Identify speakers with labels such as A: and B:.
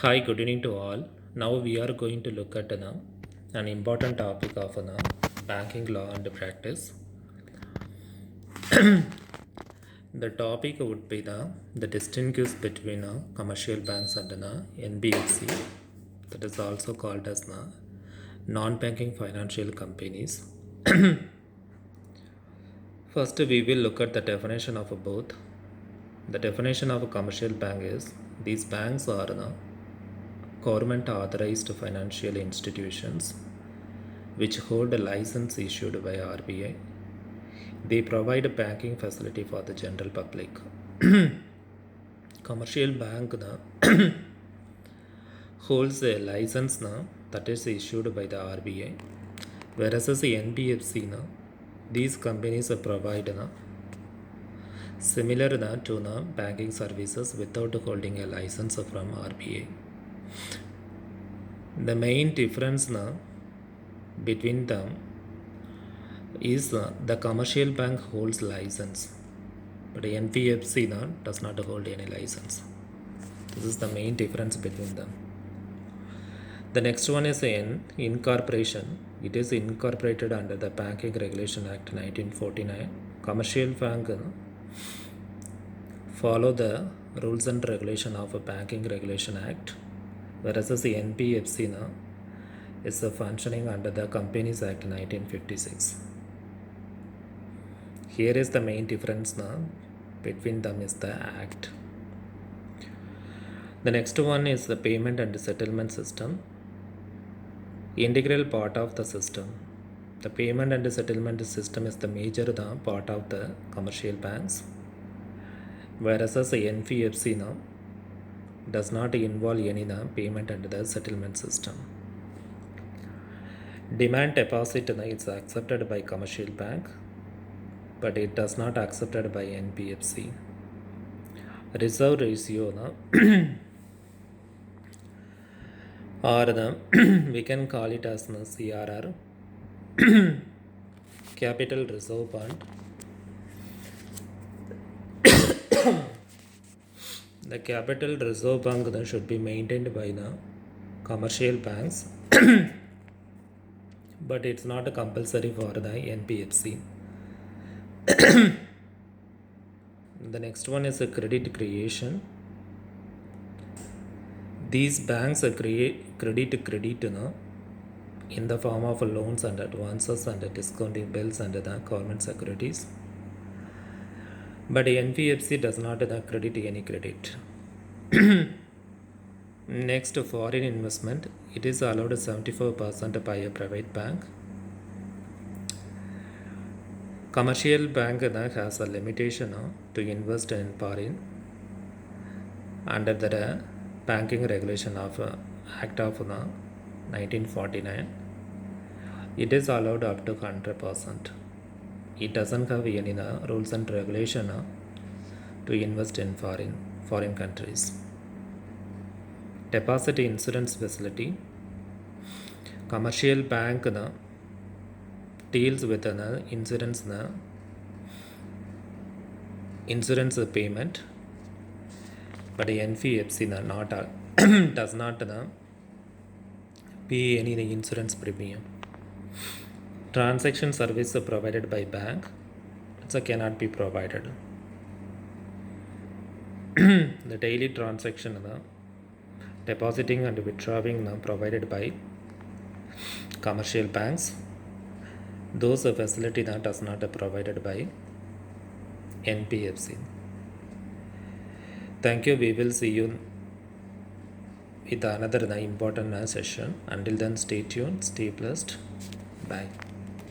A: Hi, good evening to all. Now we are going to look at an important topic of banking law and practice. The topic would be the distinguish between commercial banks and NBFC, that is also called as non-banking financial companies. First, we will look at the definition of both. The definition of a commercial bank is these banks are government authorized financial institutions which hold a license issued by RBI. They provide a banking facility for the general public. Commercial bank holds a license that is issued by the RBI, whereas as the NBFC these companies provide similar to banking services without holding a license from RBI. The main difference between them is the commercial bank holds license, but NBFC does not hold any license. This is the main difference between them. The next one is incorporation. It is incorporated under the Banking Regulation Act 1949. Commercial bank follow the rules and regulation of a Banking Regulation Act, whereas the NBFC is functioning under the Companies Act 1956. Here is the main difference between them is the act. The next one is the payment and settlement system. Integral part of the system. The payment and settlement system is the major part of the commercial banks, whereas the NBFC does not involve any payment and the settlement system. Demand deposit is accepted by commercial bank, but it does not accepted by NBFC. Reserve ratio or we can call it as CRR, capital reserve bond. The capital reserve bank should be maintained by the commercial banks, but it's not compulsory for the NBFC. The next one is a credit creation. These banks create credit in the form of loans and advances and discounting bills and the government securities. But NBFC does not credit any credit. Next, foreign investment. It is allowed 74% by a private bank. Commercial bank has a limitation to invest in foreign under the Banking Regulation of Act of 1949. It is allowed up to 100%. It doesn't have any rules and regulation to invest in foreign countries. Deposit insurance facility. Commercial bank deals with insurance payment, but NBFC does not pay any insurance premium. Transaction service provided by bank cannot be provided. The daily transaction depositing and withdrawing provided by commercial banks. Those facility that does not provided by NBFC. Thank you. We will see you with another important session. Until then, stay tuned, stay blessed. Bye.